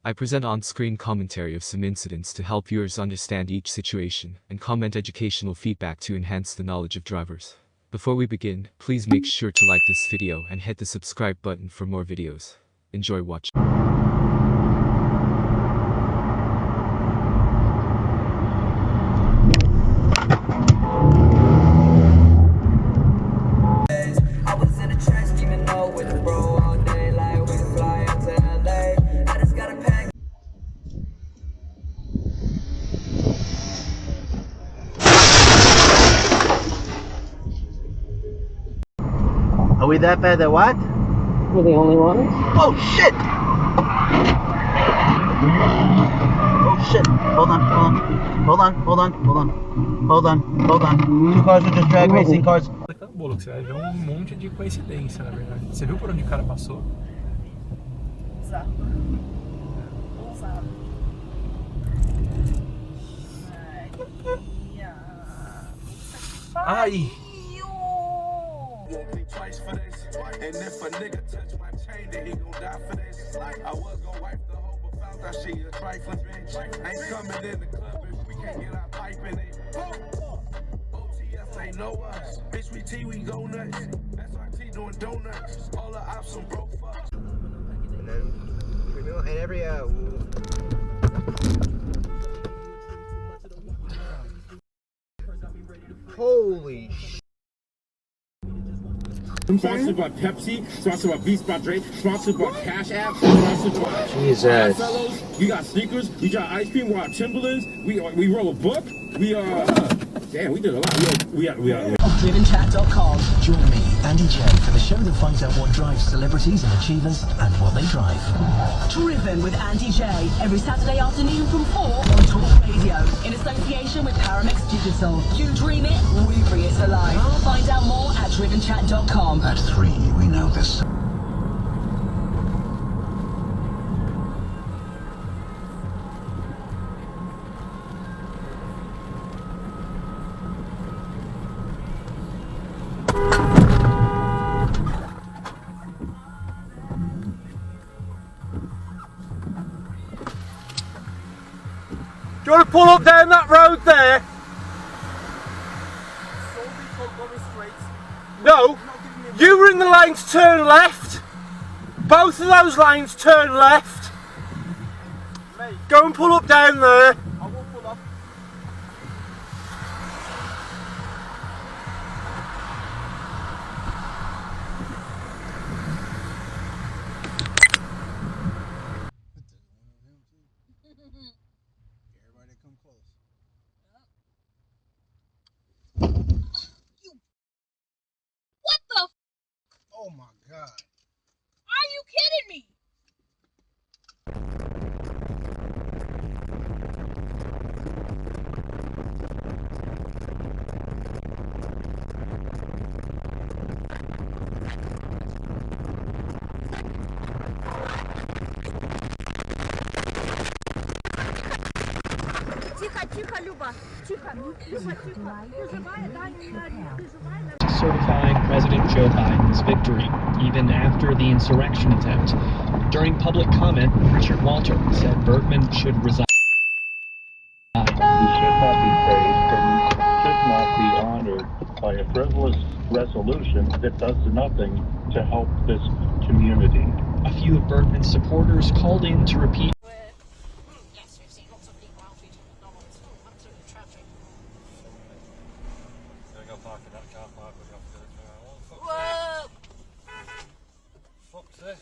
I present on-screen commentary of some incidents to help viewers understand each situation and comment educational feedback to enhance the knowledge of drivers. Before we begin, please make sure to like this video and hit the subscribe button for more videos. Enjoy watching. Are we that bad at what? We're the only ones. Oh shit! Oh shit! Hold on. Two cars were just drag racing cars. Bolo, que você vai ver monte de coincidência, na verdade. Você viu por onde o cara passou? Exato. Ousado. Ai! And if a nigga touch my chain, then he gon' die for this. I was gon' wipe the hoe, but found out she a trifling bitch. Ain't coming in the club if we can't get our pipe in it. OTF, they know us. Bitch, we T, we go nuts. SRT doing donuts. All the ops some broke fucks. And then, and every, holy shit. Sponsored by Pepsi, sponsored by Beats by Dre, sponsored by Cash App, sponsored by Jesus. Fellows. You got sneakers, you got ice cream, we got Timberlands, we roll a book, we damn, we did a lot. We are. whtdashcam. Join me, Andy J, for the show that finds out what drives celebrities and achievers and what they drive. Driven with Andy J, every Saturday afternoon from 4 on Talk Radio, in association with Paramex Digital. You dream it, we bring it to life. Find out more at drivenchat.com. At 3, we know this. Do you want to pull up down that road there? No, you were in the lane to turn left. Both of those lanes turn left. Go and pull up down there. I won't pull up. Oh my God. Are you kidding me? Тихо, Люба. Тихо. Certifying President Joe Biden's victory, even after the insurrection attempt. During public comment, Richard Walter said Bergman should resign. He should not be praised and should not be honored by a frivolous resolution that does nothing to help this community. A few of Bergman's supporters called in to repeat. Yes, we've seen lots of people outfitted novels. Absolute tragic. Whoa! Fuck's this?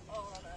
Oh no.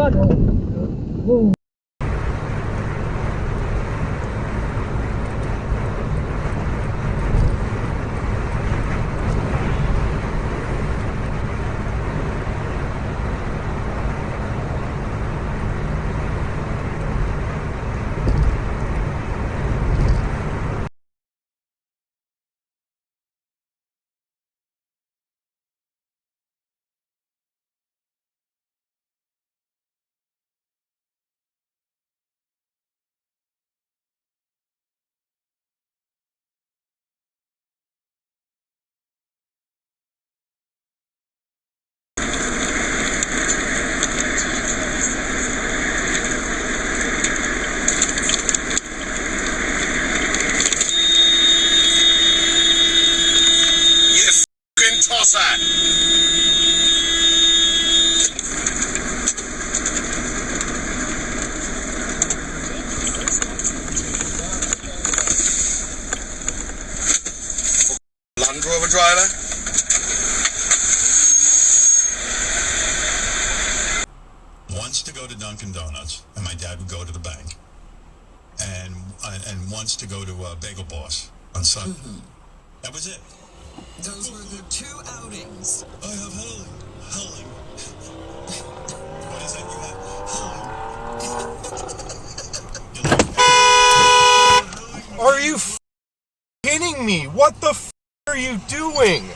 Land Rover driver. Wants to go to Dunkin' Donuts, and my dad would go to the bank, and wants to go to Bagel Boss on Sunday. That was it. Those were the 2 outings. I have Helen. What is that you have? Helen. Are you kidding me? What the are you doing?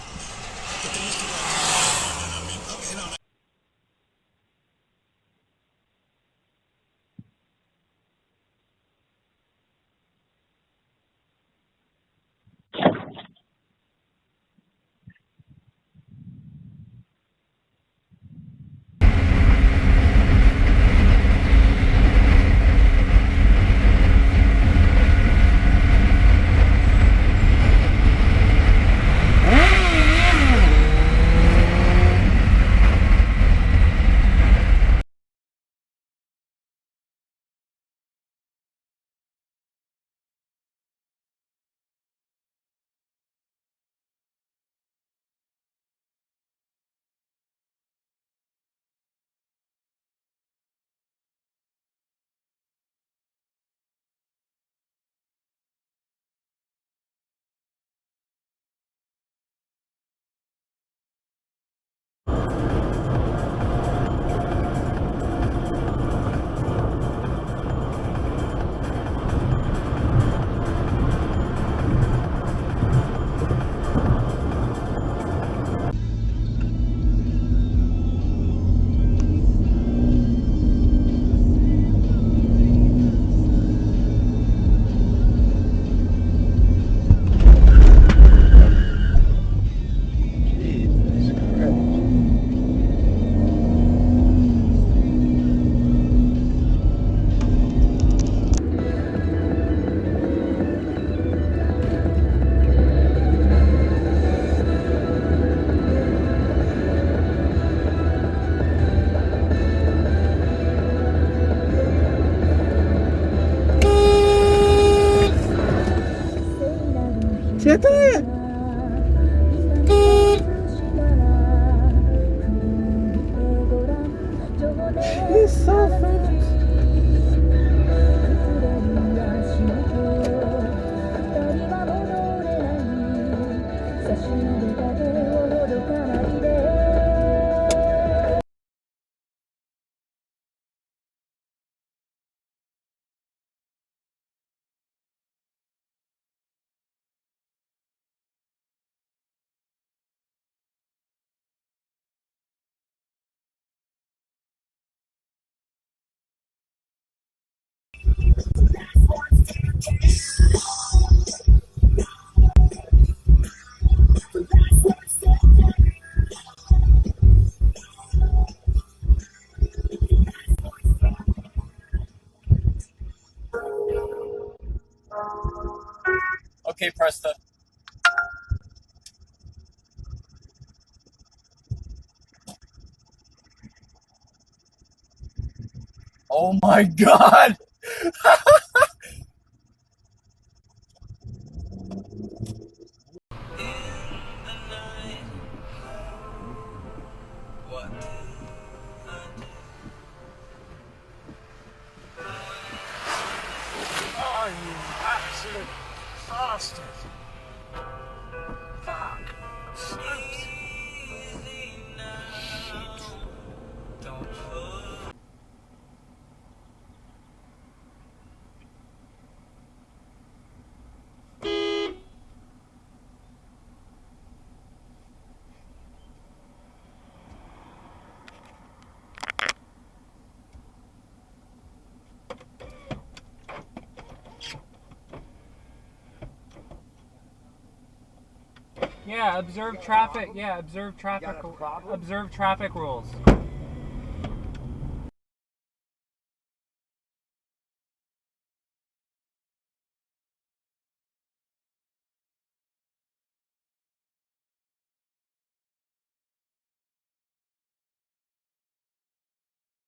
Siete! He's so fast. Okay, Presta. Oh my God! absolute bastard. Fuck. Oops. Yeah, observe traffic. Yeah, observe traffic. Observe traffic rules.